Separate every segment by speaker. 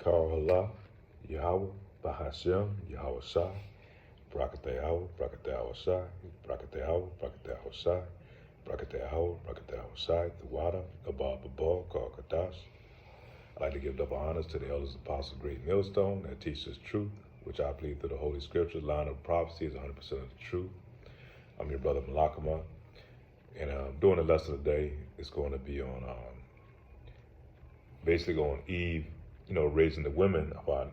Speaker 1: Kara Yahweh, Bahashem, Yahweh Shai, Brakatayahu, Brakatayahu Shai, Brakatayahu, Brakatayahu Shai, Brakatayahu, Brakatayahu Shai, the water, Abba Babal, Kadash. I'd like to give double honors to the elders, apostles, great millstone that teach us truth, which I believe through the Holy Scriptures. Line of prophecy is 100% of the truth. I'm your brother Malakama, and doing the lesson today is going to be on basically on Eve, raising the women of our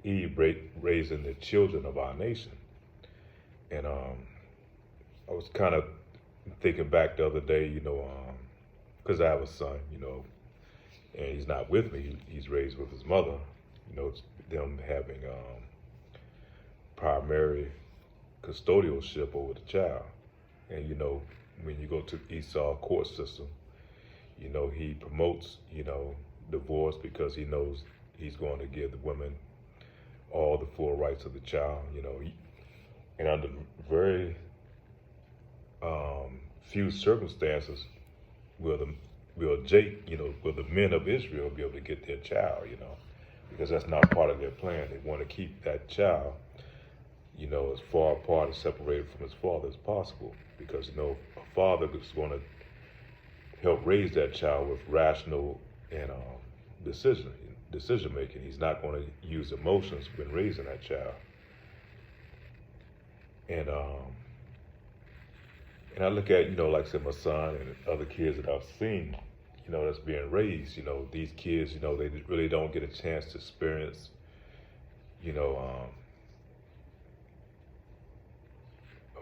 Speaker 1: Eve raising the children of our nation. And I was kind of thinking back the other day, because I have a son, and he's not with me. He's raised with his mother. It's them having primary custodialship over the child. And when you go to Esau court system, he promotes, divorce because he knows he's going to give the women all the full rights of the child. And under very few circumstances will the men of Israel be able to get their child, because that's not part of their plan. They want to keep that child, as far apart and separated from his father as possible, because a father is going to help raise that child with rational and decision making. He's not going to use emotions when raising that child. And I look at, like I said, my son and other kids that I've seen, that's being raised. These kids, they really don't get a chance to experience,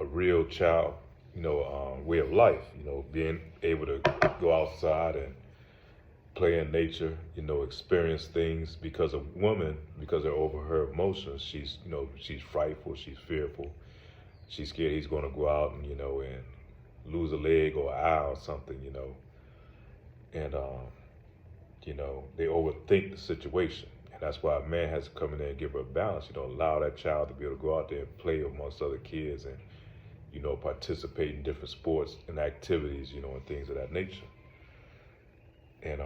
Speaker 1: a real child, way of life. Being able to go outside and play in nature, experience things. Because a woman, because they're over her emotions, she's frightful, she's fearful, she's scared he's going to go out and lose a leg or an eye or something, and they overthink the situation. And that's why a man has to come in there and give her a balance. Allow that child to be able to go out there and play amongst other kids and participate in different sports and activities, and things of that nature. And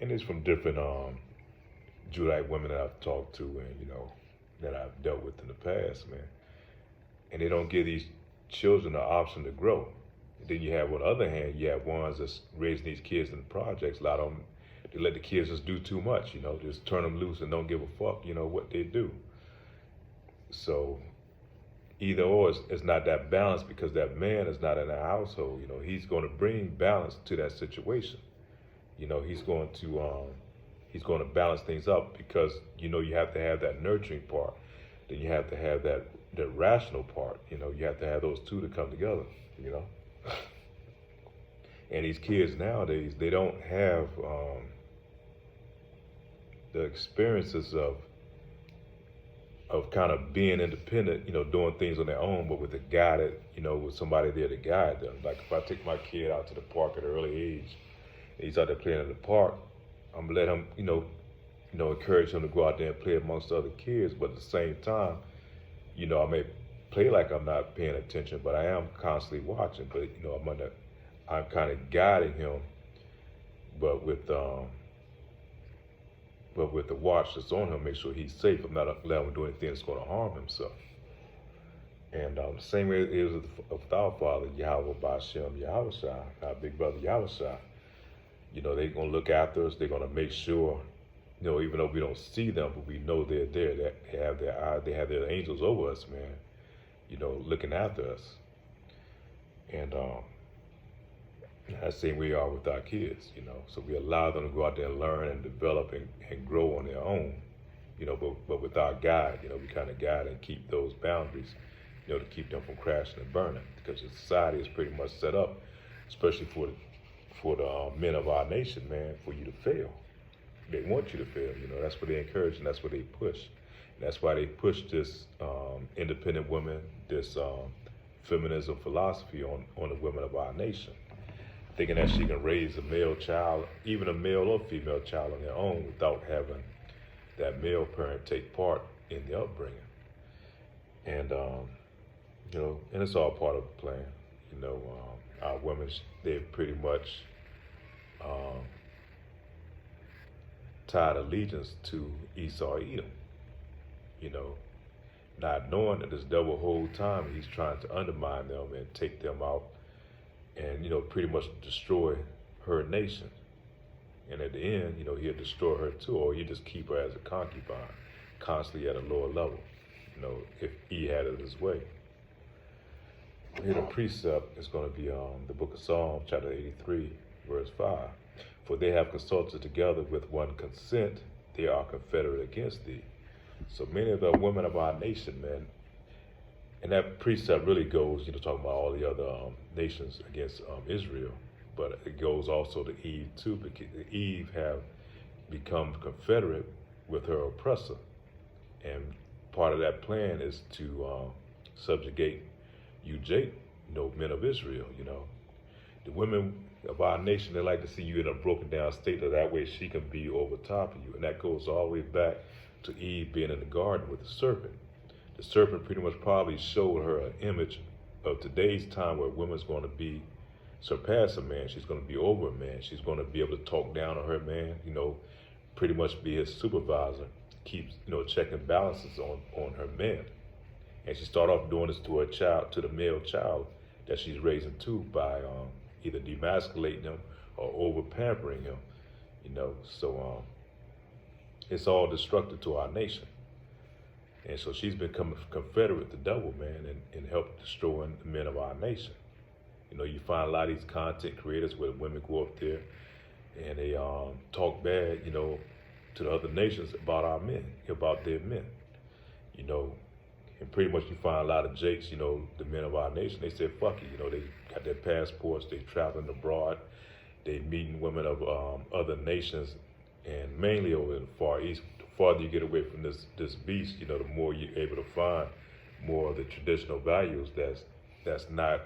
Speaker 1: it's from different Judite women that I've talked to and that I've dealt with in the past, man. And they don't give these children the option to grow. And then you have, on the other hand, you have ones that's raising these kids in the projects. A lot of them, they let the kids just do too much, just turn them loose and don't give a fuck, what they do. So either or is not that balance, because that man is not in the household. He's going to bring balance to that situation. He's going to balance things up, because you have to have that nurturing part. Then you have to have that rational part. You have to have those two to come together. And these kids nowadays, they don't have the experiences of kind of being independent, doing things on their own, but with a guide, with somebody there to guide them. Like if I take my kid out to the park at an early age, and he's out there playing in the park, I'm gonna let him, encourage him to go out there and play amongst other kids. But at the same time, I may play like I'm not paying attention, but I am constantly watching. But I'm kind of guiding him, but with the watch that's on him, make sure he's safe. I'm not letting him do anything that's going to harm himself. And the same way it is with our Father, Yahweh Bashem, Yahweh Shai, our big brother Yahweh Shai. They're going to look after us. They're going to make sure, even though we don't see them, but we know they're there. They have their eyes, they have their angels over us, man, looking after us. And that's the same way we are with our kids, So we allow them to go out there and learn and develop and grow on their own, but with our guide, we kind of guide and keep those boundaries, to keep them from crashing and burning, because the society is pretty much set up, especially for the men of our nation, man, for you to fail. They want you to fail, that's what they encourage and that's what they push. And that's why they push this independent women, this feminism philosophy on the women of our nation, thinking that she can raise a male child, even a male or female child on their own, without having that male parent take part in the upbringing. And, and it's all part of the plan. Our women, they've pretty much tied allegiance to Esau Edom, you know, not knowing that this devil whole time he's trying to undermine them and take them out and, pretty much destroy her nation. And at the end, he'll destroy her too, or he'll just keep her as a concubine, constantly at a lower level, if he had it his way. Here the precept is going to be the book of Psalms, chapter 83, verse 5. For they have consulted together with one consent, they are confederate against thee. So many of the women of our nation, man, and that precept really goes, talking about all the other nations against Israel, but it goes also to Eve too, because Eve have become confederate with her oppressor. And part of that plan is to subjugate you, Jake, men of Israel, The women of our nation, they like to see you in a broken down state, so that way she can be over top of you. And that goes all the way back to Eve being in the garden with the serpent. The serpent pretty much probably showed her an image of today's time where women's going to be surpass a man. She's going to be over a man. She's going to be able to talk down on her man, pretty much be his supervisor, keeps, checking balances on her men. And she started off doing this to her child, to the male child that she's raising too, by either demasculating him or over pampering him, So it's all destructive to our nation. And so she's become confederate with the devil, man, and helped destroying the men of our nation. You find a lot of these content creators where women go up there and they talk bad, to the other nations about our men, about their men, And pretty much you find a lot of jakes, the men of our nation, they say, fuck it, they got their passports, they traveling abroad, they meeting women of other nations, and mainly over in the Far East. The farther you get away from this beast, the more you're able to find more of the traditional values that's not,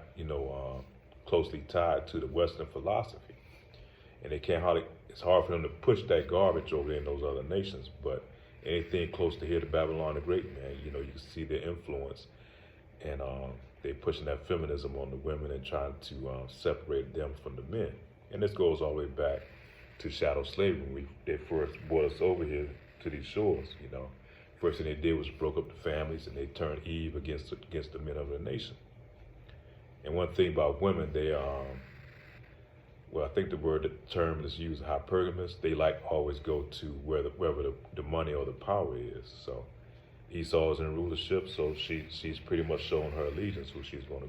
Speaker 1: closely tied to the Western philosophy. And it's hard for them to push that garbage over there in those other nations, but anything close to here to Babylon the Great, man, you can see their influence, and they're pushing that feminism on the women and trying to separate them from the men. And this goes all the way back to chattel slavery when they first brought us over here to these shores, First thing they did was broke up the families, and they turned Eve against the men of the nation. And one thing about women, they I think the term is used, hypergamous. They always go to wherever the money or the power is. So Esau's in rulership, so she's pretty much showing her allegiance who she's going to go.